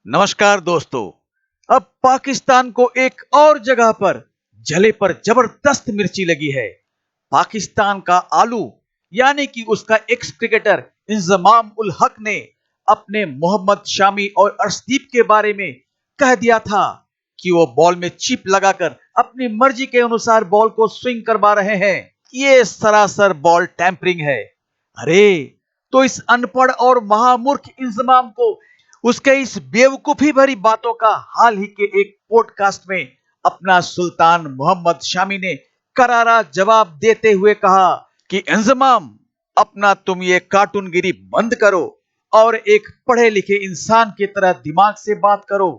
नमस्कार दोस्तों। अब पाकिस्तान को एक और जगह पर जले पर जबरदस्त मिर्ची लगी है। पाकिस्तान का आलू यानी कि उसका एक्स क्रिकेटर इंजमाम उल हक ने अपने मोहम्मद शामी और अर्शदीप के बारे में कह दिया था कि वो बॉल में चिप लगाकर अपनी मर्जी के अनुसार बॉल को स्विंग करवा रहे हैं। ये सरासर बॉल टैंपरिंग है। अरे तो इस अनपढ़ और महामूर्ख इंजमाम को उसके इस बेवकूफी भरी बातों का हाल ही के एक पॉडकास्ट में अपना सुल्तान मोहम्मद शामी ने करारा जवाब देते हुए कहा कि इंजमाम, अपना तुम ये कार्टूनगिरी बंद करो और एक पढ़े लिखे इंसान की तरह दिमाग से बात करो।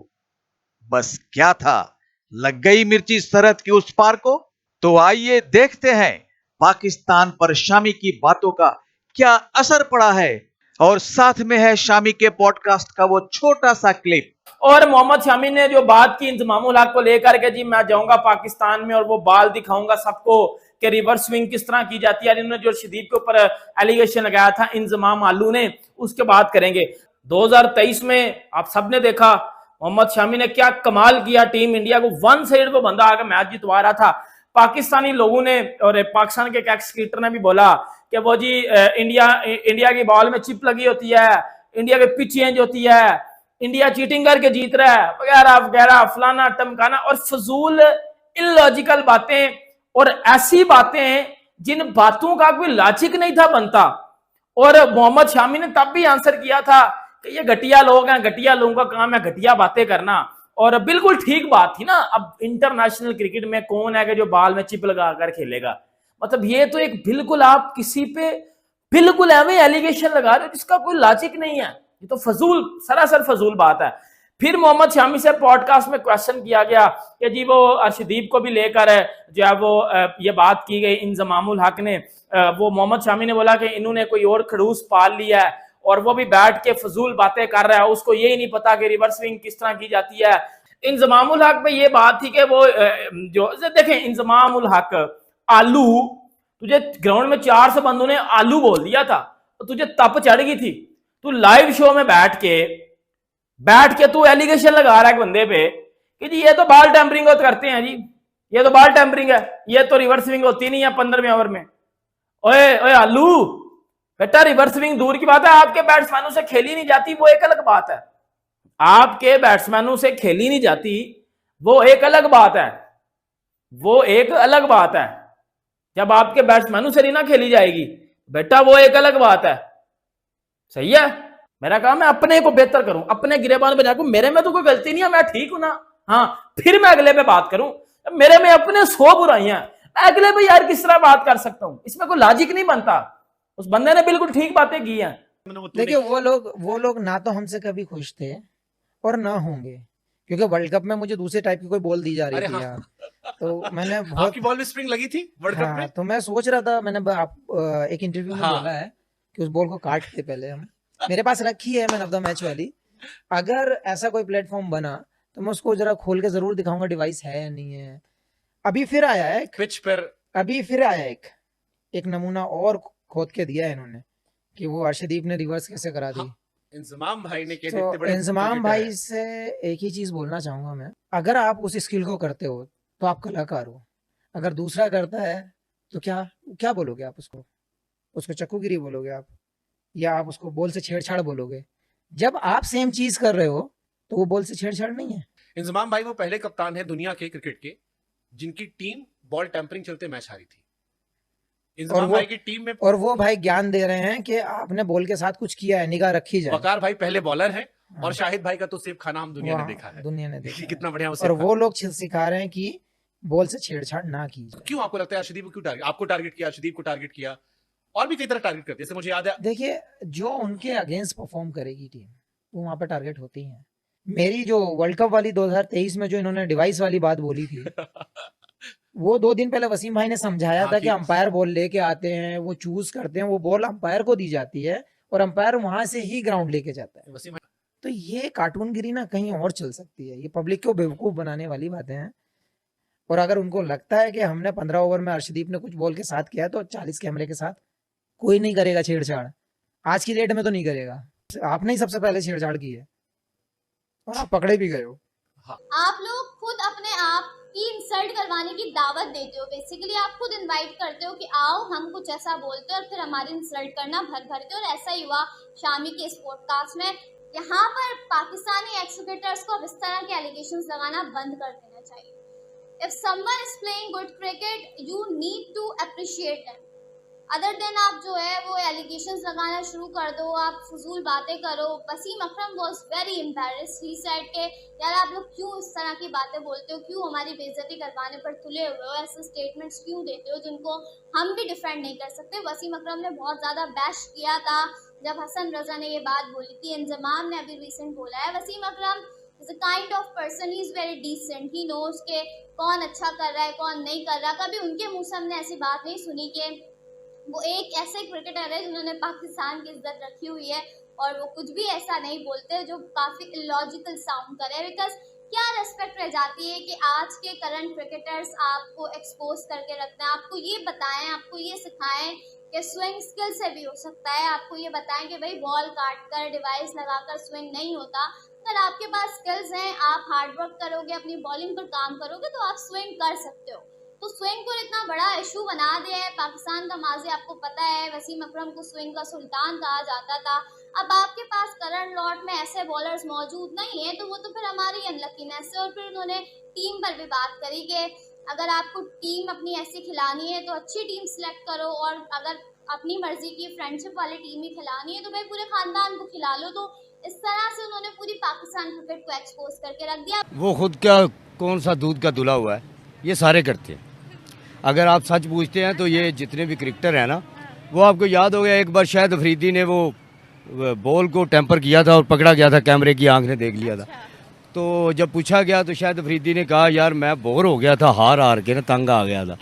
बस क्या था, लग गई मिर्ची सरहद की उस पार को? तो आइए देखते हैं पाकिस्तान पर शामी की बातों का क्या असर पड़ा है, और साथ में है शामी के पॉडकास्ट का वो छोटा सा क्लिप। और मोहम्मद शामी ने जो बात की इंजमामुल हक को लेकर के, जी मैं जाऊंगा पाकिस्तान में और वो बाल दिखाऊंगा सबको कि रिवर्स स्विंग किस तरह की जाती है। इन्होंने जो शदीद के ऊपर एलिगेशन लगाया था इंजमाम आलू ने, उसके बात करेंगे। 2023 में आप सबने देखा मोहम्मद शामी ने क्या कमाल किया। टीम इंडिया को वन साइड वो बंदा आकर मैच जितवा रहा था। पाकिस्तानी लोगों ने और पाकिस्तान के एक्स क्रिकेटर ने भी बोला कि वो जी इंडिया की बॉल में चिप लगी होती है, इंडिया के पिच चेंज होती है, इंडिया चीटिंग करके जीत रहा है, वगैरह वगैरह, फलाना टमकाना और फजूल इलॉजिकल बातें और ऐसी बातें जिन बातों का कोई लॉजिक नहीं था बनता। और मोहम्मद शामी ने तब भी आंसर किया था कि ये घटिया लोग हैं, घटिया लोगों का काम है घटिया बातें करना। और बिल्कुल ठीक बात थी ना। अब इंटरनेशनल क्रिकेट में कौन है कि जो बाल में चिप लगा कर खेलेगा? मतलब ये तो एक बिल्कुल आप किसी पे बिल्कुल एवं एलिगेशन लगा रहे हो जिसका कोई लॉजिक नहीं है। ये तो फजूल, सरासर फजूल बात है। फिर मोहम्मद शामी से पॉडकास्ट में क्वेश्चन किया गया कि जी वो अर्शदीप को भी लेकर जो है वो ये बात की गई इंजमामुल हक ने। वो मोहम्मद शामी ने बोला कि इन्होंने कोई और खड़ूस पाल लिया है और वो भी बैठ के फजूल बातें कर रहा है, उसको ये ही नहीं पता कि रिवर्स स्विंग किस तरह की जाती है। इंजमामुल हक पे ये बात थी कि वो जो देखें इंजमामुल हक आलू, तुझे ग्राउंड में 400 बंदों ने आलू बोल दिया था तो तुझे तप चढ़ गई थी। तू लाइव शो में बैठ के तू एलिगेशन लगा रहा है बंदे पे कि जी ये तो बॉल टेम्परिंग करते हैं, जी ये तो बॉल टेम्परिंग है, ये तो रिवर्स स्विंग होती नहीं है 15वें ओवर में। ओए ओए आलू बेटा, रिवर्स स्विंग दूर की बात है, आपके बैट्समैनों से खेली नहीं जाती, वो एक अलग बात है। आपके बैट्समैनों से खेली नहीं जाती वो एक अलग बात है, वो एक अलग बात है। जब आपके बैट्समैनों से नहीं ना खेली जाएगी बेटा, वो एक अलग बात है। सही है। मेरा काम है अपने को बेहतर करूं, अपने गिरेबान पे जाकर मेरे में तो कोई गलती नहीं है, मैं ठीक हूं ना। हाँ, फिर मैं अगले पे बात करूं। मेरे में अपने 100 बुराइयां, अगले पे यार किस तरह बात कर सकता हूं? इसमें कोई लॉजिक नहीं बनता। उस बंदे ने बिल्कुल ठीक बातें की हैं। देखिए वो लोग ना तो हमसे कभी खुश थे और ना होंगे, क्योंकि वर्ल्ड कप में मुझे दूसरे टाइप की कोई बॉल दी जा रही थी यार। तो मैंने बहुत आपकी बॉल में स्प्रिंग लगी थी वर्ल्ड कप में। तो मैं सोच रहा था, मैंने एक इंटरव्यू में बोला है कि उस बॉल को काटते पहले हम, मेरे पास रखी है मैन ऑफ द मैच वाली। अगर ऐसा कोई प्लेटफॉर्म बना तो मैं उसको जरा खोल के जरूर दिखाऊंगा डिवाइस है या नहीं है। अभी फिर आया है पिच पर, अभी फिर आया एक नमूना और खोद के दिया है इन्होंने कि वो अर्शदीप ने रिवर्स कैसे करा दी। इंजमाम भाई ने तो इंजमाम भाई से एक ही चीज बोलना चाहूंगा मैं, अगर आप उस स्किल को करते हो तो आप कलाकार हो। अगर दूसरा करता है तो क्या बोलोगे आप उसको चक्कूगिरी बोलोगे आप, या आप उसको बॉल से छेड़छाड़ बोलोगे? जब आप सेम चीज कर रहे हो तो वो बॉल से छेड़छाड़ नहीं है। इंजमाम भाई वो पहले कप्तान है दुनिया के क्रिकेट के जिनकी टीम बॉल टेम्परिंग चलते मैच हारी थी। इंजमाम भाई की टीम में, और वो भाई ज्ञान दे रहे हैं कि आपने बॉल के साथ कुछ किया है, निगाह रखी जाए। वकार भाई पहले बॉलर है और शाहिद भाई का तो सेब खाना हम दुनिया ने देखा है, कितना बढ़िया। और वो लोग सिखा रहे हैं कि बॉल से छेड़छाड़ ना की जाए। क्यों आपको लगता है अर्शदीप को क्यों टारगेट, आपको टारगेट किया, अर्शदीप को टारगेट किया, और भी कई तरह टारगेट करते हैं। जैसे मुझे याद है, देखिए जो उनके अगेंस्ट परफॉर्म करेगी टीम वो वहां पर टारगेट होती है। मेरी जो वर्ल्ड कप वाली 2023 में जो इन्होंने डिवाइस वाली बात बोली थी वो 2 दिन पहले वसीम भाई ने समझाया था कि अंपायर बॉल लेके आते हैं, वो चूज करते हैं, वो बॉल अंपायर को दी जाती है और अंपायर वहां से ही ग्राउंड लेके जाता है। वसीम तो ये कार्टूनगिरी ना कहीं और चल सकती है, ये पब्लिक को बेवकूफ बनाने वाली बातें हैं। और अगर उनको लगता है कि हमने 15 ओवर में अर्शदीप ने कुछ बॉल के साथ किया तो 40 कैमरे के साथ कोई नहीं करेगा छेड़छाड़। आज की डेट में तो नहीं करेगा, आपने ही सबसे पहले छेड़छाड़ की है। और आप पकड़े भी गए हो। आप लोग खुद अपने आप की इंसल्ट करवाने की दावत देते हो। बेसिकली आप खुद इनवाइट करते हो कि आओ हम कुछ ऐसा बोलते हो और फिर हमारी इंसल्ट करना भर भर के, और ऐसा ही हुआ शामी के इस पॉडकास्ट में। यहाँ पर पाकिस्तानी एक्स क्रिकेटर्स को अब इस तरह के एलिगेशंस लगाना बंद कर देना चाहिए। If someone is playing good cricket you need to appreciate them. Other than आप जो है वो एलिगेशंस लगाना शुरू कर दो, आप फजूल बातें करो। Wasim Akram was very embarrassed, he said के यार आप लोग क्यों इस तरह की बातें बोलते हो, क्यों हमारी बेइज्जती करवाने पर तुले हुए हो, ऐसे स्टेटमेंट्स क्यों देते हो जिनको हम भी डिफेंड नहीं कर सकते। वसीम अकरम ने बहुत ज़्यादा बैश किया था जब हसन रजा ने ये बात बोली थी। इंजमाम ने अभी रिसेंट बोला है Wasim Akram is a kind of person, he is very decent, he knows के कौन अच्छा कर रहा है कौन नहीं कर रहा। कभी उनके मुँह से हमने ऐसी बात नहीं सुनी कि वो एक ऐसे क्रिकेटर है जिन्होंने पाकिस्तान की इज्जत रखी हुई है और वो कुछ भी ऐसा नहीं बोलते जो काफ़ी इलॉजिकल साउंड करे। बिकॉज क्या रेस्पेक्ट रह जाती है कि आज के करंट क्रिकेटर्स आपको एक्सपोज करके रखते हैं, आपको ये बताएं, आपको ये सिखाएं कि स्विंग स्किल से भी हो सकता है, आपको ये बताएं कि भाई बॉल काट कर डिवाइस लगाकर स्विंग नहीं होता। अगर आपके पास स्किल्स हैं, आप हार्डवर्क करोगे, अपनी बॉलिंग पर काम करोगे तो आप स्विंग कर सकते हो। तो स्विंग को इतना बड़ा इशू बना दिया है। पाकिस्तान का माजी आपको पता है, वसीम अकरम को स्विंग का सुल्तान कहा जाता था। अब आपके पास करंट लॉट में ऐसे बॉलर्स मौजूद नहीं है तो वो तो फिर हमारी अनलकीनेस है। और फिर उन्होंने टीम पर भी बात करी कि अगर आपको टीम अपनी ऐसी खिलानी है तो अच्छी टीम सिलेक्ट करो, और अगर अपनी मर्जी की फ्रेंडशिप वाली टीम ही खिलानी है तो भाई पूरे खानदान को खिला लो। तो इस तरह से उन्होंने पूरी पाकिस्तान क्रिकेट को एक्सपोज करके रख दिया। वो खुद क्या कौन सा दूध का धुला हुआ है, ये सारे करते हैं। अगर आप सच पूछते हैं तो ये जितने भी क्रिकेटर हैं ना, वो आपको याद हो गया एक बार शायद अफरीदी ने वो बॉल को टेम्पर किया था और पकड़ा गया था, कैमरे की आंख ने देख लिया था। तो जब पूछा गया तो शायद अफरीदी ने कहा यार मैं बोर हो गया था, हार हार के ना तंग आ गया था।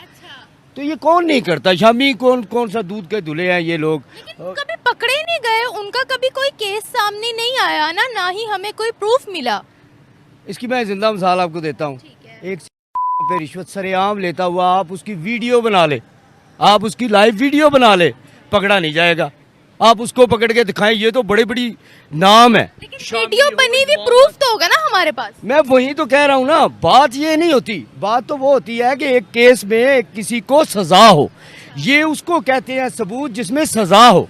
तो ये कौन नहीं करता, शामी कौन सा दूध के धुले हैं ये लोग। कभी पकड़े नहीं गए, उनका कभी कोई केस सामने नहीं आया ना ही हमें कोई प्रूफ मिला। इसकी मैं जिंदा मिसाल आपको देता हूँ। एक पे रिश्वत सरेआम लेता हुआ आप उसकी वीडियो बना ले, आप उसकी लाइव वीडियो बना ले, पकड़ा नहीं जाएगा। आप उसको पकड़ के दिखाएं, ये तो बड़ी बड़ी नाम है। लेकिन वीडियो बनी हुई प्रूफ तो होगा ना हमारे पास। मैं वही तो कह रहा हूँ ना, बात ये नहीं होती। बात तो वो होती है कि एक केस में किसी को सजा हो, ये उसको कहते हैं सबूत जिसमें सजा हो।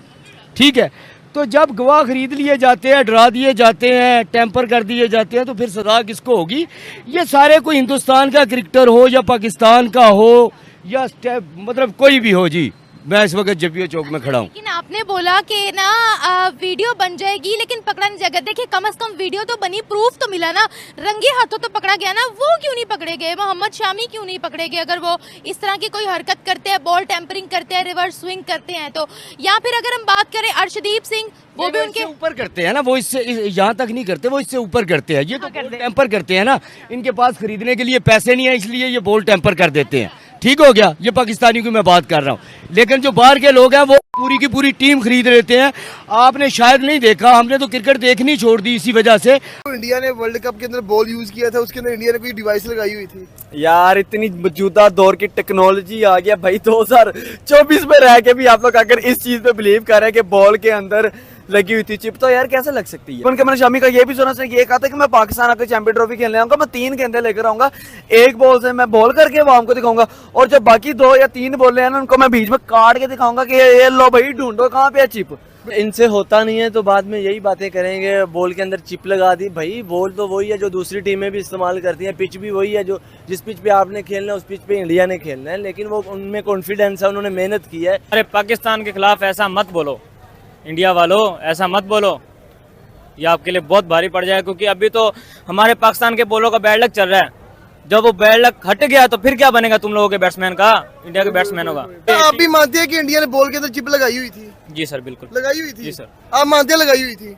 ठीक है, तो जब गवाह खरीद लिए जाते हैं, डरा दिए जाते हैं, टेम्पर कर दिए जाते हैं, तो फिर सजा किसको होगी। ये सारे कोई हिंदुस्तान का क्रिकेटर हो या पाकिस्तान का हो या मतलब कोई भी हो जी। मैं इस वक्त जपिया चौक में खड़ा हूँ। लेकिन आपने बोला कि ना वीडियो बन जाएगी लेकिन पकड़ा नहीं जाएगा। देखिए कम से कम वीडियो तो बनी, प्रूफ तो मिला ना, रंगे हाथों तो पकड़ा गया ना। वो क्यों नहीं पकड़े गए, मोहम्मद शामी क्यों नहीं पकड़े गए अगर वो इस तरह की कोई हरकत करते हैं, बॉल टेम्परिंग करते हैं, रिवर्स स्विंग करते हैं तो। या फिर अगर हम बात करें अर्शदीप सिंह, वो भी उनके ऊपर करते हैं ना, वो इससे यहाँ तक नहीं करते, वो इससे ऊपर करते हैं। ये तो बॉल टेम्पर करते हैं ना, इनके पास खरीदने के लिए पैसे नहीं है इसलिए ये बॉल टेम्पर कर देते हैं। ठीक हो गया, ये पाकिस्तानी की मैं बात कर रहा हूँ। लेकिन जो बाहर के लोग हैं वो पूरी की पूरी टीम खरीद लेते हैं। आपने शायद नहीं देखा, हमने तो क्रिकेट देखनी छोड़ दी इसी वजह से। तो इंडिया ने वर्ल्ड कप के अंदर बॉल यूज किया था, उसके अंदर इंडिया ने कोई डिवाइस लगाई हुई थी। यार इतनी मौजूदा दौर की टेक्नोलॉजी आ गया भाई, 2024 में रह के भी आप लोग अगर इस चीज पे बिलीव कर रहे हैं कि बॉल के अंदर लगी हुई थी चिप, तो यार कैसे लग सकती है। उनके मैंने शामी का ये भी सुना था, ये कहा था कि मैं पाकिस्तान आकर चैंपियन ट्रॉफी खेलने आऊंगा, मैं 3 गेंदे लेकर आऊंगा, एक बॉल से मैं बॉल करके वो हमको दिखाऊंगा, और जब बाकी 2 या 3 बॉल हैं ना उनको मैं बीच में काट के दिखाऊंगा कि ये लो भाई ढूंढो कहाँ पे है चिप। इनसे होता नहीं है तो बाद में यही बातें करेंगे, बॉल के अंदर चिप लगा दी। भाई बॉल तो वही है जो दूसरी टीमें भी इस्तेमाल करती हैं, पिच भी वही है जो जिस पिच पे आपने खेलना है उस पिच पे इंडिया ने खेलना है, लेकिन वो उनमें कॉन्फिडेंस है, उन्होंने मेहनत की है। अरे पाकिस्तान के खिलाफ ऐसा मत बोलो, इंडिया वालों ऐसा मत बोलो, ये आपके लिए बहुत भारी पड़ जाए। क्योंकि अभी तो हमारे पाकिस्तान के बॉलों का बैड लक चल रहा है, जब वो बैड लक हट गया तो फिर क्या बनेगा तुम लोगों के बैट्समैन का, इंडिया के बैट्समैनों का। आप भी मानते हैं कि इंडिया ने बॉल के अंदर चिप लगाई हुई थी? जी सर बिल्कुल लगाई हुई थी। जी सर। आप मानते हैं लगाई हुई थी?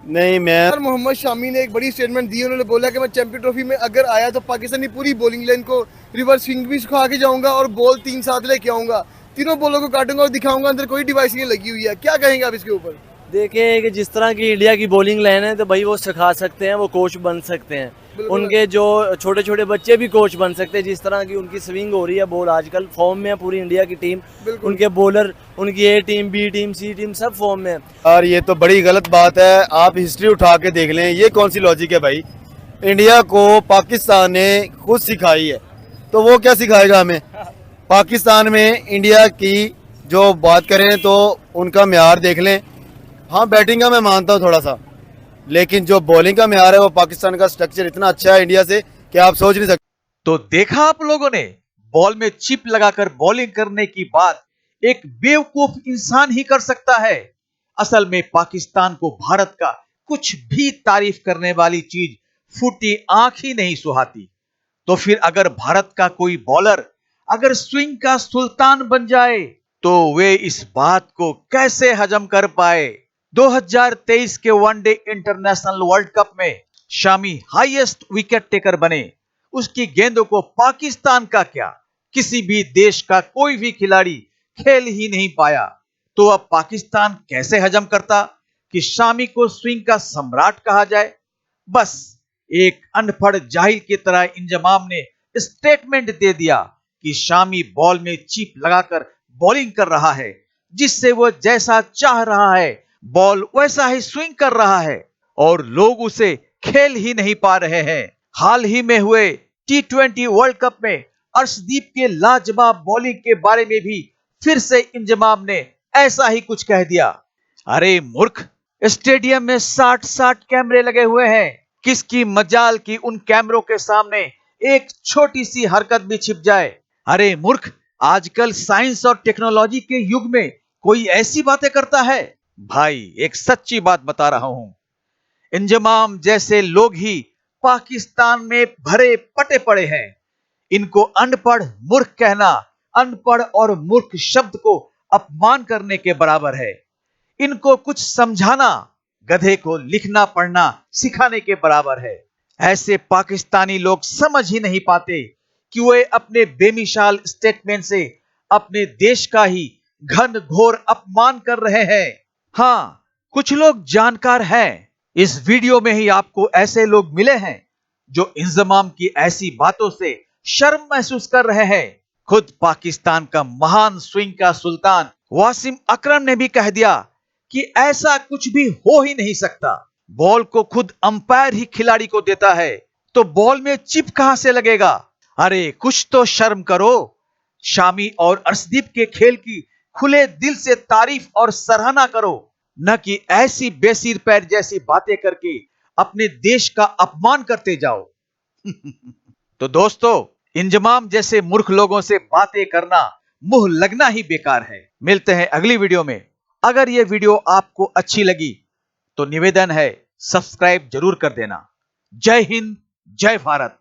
नहीं, मैं मोहम्मद शामी ने एक बड़ी स्टेटमेंट दी, उन्होंने बोला कि मैं चैंपियन ट्रॉफी में अगर आया तो पाकिस्तानी पूरी बॉलिंग लाइन को रिवर्स स्विंग भी सिखा के जाऊंगा और बॉल 3 साथ लेके आऊंगा, तीनों बॉलों को काटूंगा और दिखाऊंगा अंदर कोई डिवाइस नहीं लगी हुई है। क्या कहेंगे आप इसके ऊपर? देखिए कि जिस तरह की इंडिया की बॉलिंग लाइन है तो भाई वो सिखा सकते हैं, वो कोच बन सकते हैं, उनके जो छोटे छोटे बच्चे भी कोच बन सकते हैं। जिस तरह की उनकी स्विंग हो रही है, बॉल आजकल फॉर्म में है पूरी इंडिया की टीम, उनके बॉलर, उनकी ए टीम, बी टीम, सी टीम सब फॉर्म में है। और ये तो बड़ी गलत बात है, आप हिस्ट्री उठा के देख लें, ये कौन सी लॉजिक है भाई। इंडिया को पाकिस्तान ने खुद सिखाई है, तो वो क्या सिखाएगा हमें। पाकिस्तान में इंडिया की जो बात करें तो उनका म्यार देख लें। हाँ, बैटिंग का मैं मानता हूँ थोड़ा सा, लेकिन जो बॉलिंग का म्यार है वो पाकिस्तान का स्ट्रक्चर इतना अच्छा है इंडिया से कि आप सोच नहीं सकते। तो देखा आप लोगों ने, बॉल में चिप लगाकर बॉलिंग करने की बात एक बेवकूफ इंसान ही कर सकता है। असल में पाकिस्तान को भारत का कुछ भी तारीफ करने वाली चीज फूटी आंख ही नहीं सुहाती। तो फिर अगर भारत का कोई बॉलर अगर स्विंग का सुल्तान बन जाए तो वे इस बात को कैसे हजम कर पाए। 2023 के वनडे इंटरनेशनल वर्ल्ड कप में शामी हाईएस्ट विकेट टेकर बने। उसकी गेंदों को पाकिस्तान का क्या, किसी भी देश का कोई भी खिलाड़ी खेल ही नहीं पाया। तो अब पाकिस्तान कैसे हजम करता कि शामी को स्विंग का सम्राट कहा जाए। बस एक अनपढ़ जाहिल की तरह इंजमाम ने स्टेटमेंट दे दिया कि शामी बॉल में चिप लगाकर बॉलिंग कर रहा है, जिससे वो जैसा चाह रहा है बॉल वैसा ही स्विंग कर रहा है, और लोग उसे खेल ही नहीं पा रहे हैं। हाल ही में हुए T20 वर्ल्ड कप में अर्शदीप के लाजवाब बॉलिंग के बारे में भी फिर से इंजमाम ने ऐसा ही कुछ कह दिया। अरे मूर्ख, स्टेडियम में 60 कैमरे लगे हुए हैं, किसकी मजाल की उन कैमरों के सामने एक छोटी सी हरकत भी छिप जाए। अरे मूर्ख, आजकल साइंस और टेक्नोलॉजी के युग में कोई ऐसी बातें करता है। भाई एक सच्ची बात बता रहा हूं, इंजमाम जैसे लोग ही पाकिस्तान में भरे पटे पड़े हैं। इनको अनपढ़ मूर्ख कहना अनपढ़ और मूर्ख शब्द को अपमान करने के बराबर है। इनको कुछ समझाना गधे को लिखना पढ़ना सिखाने के बराबर है। ऐसे पाकिस्तानी लोग समझ ही नहीं पाते कि वे अपने बेमिसाल स्टेटमेंट से अपने देश का ही घन घोर अपमान कर रहे हैं। हाँ, कुछ लोग जानकार हैं। इस वीडियो में ही आपको ऐसे लोग मिले हैं जो इंजमाम की ऐसी बातों से शर्म महसूस कर रहे हैं। खुद पाकिस्तान का महान स्विंग का सुल्तान वासिम अकरम ने भी कह दिया कि ऐसा कुछ भी हो ही नहीं सकता। बॉल को खुद अंपायर ही खिलाड़ी को देता है, तो बॉल में चिप कहां से लगेगा। अरे कुछ तो शर्म करो। शामी और अर्शदीप के खेल की खुले दिल से तारीफ और सराहना करो, न कि ऐसी बेसिर पैर जैसी बातें करके अपने देश का अपमान करते जाओ। तो दोस्तों, इंजमाम जैसे मूर्ख लोगों से बातें करना, मुंह लगना ही बेकार है। मिलते हैं अगली वीडियो में। अगर यह वीडियो आपको अच्छी लगी तो निवेदन है सब्सक्राइब जरूर कर देना। जय हिंद, जय भारत।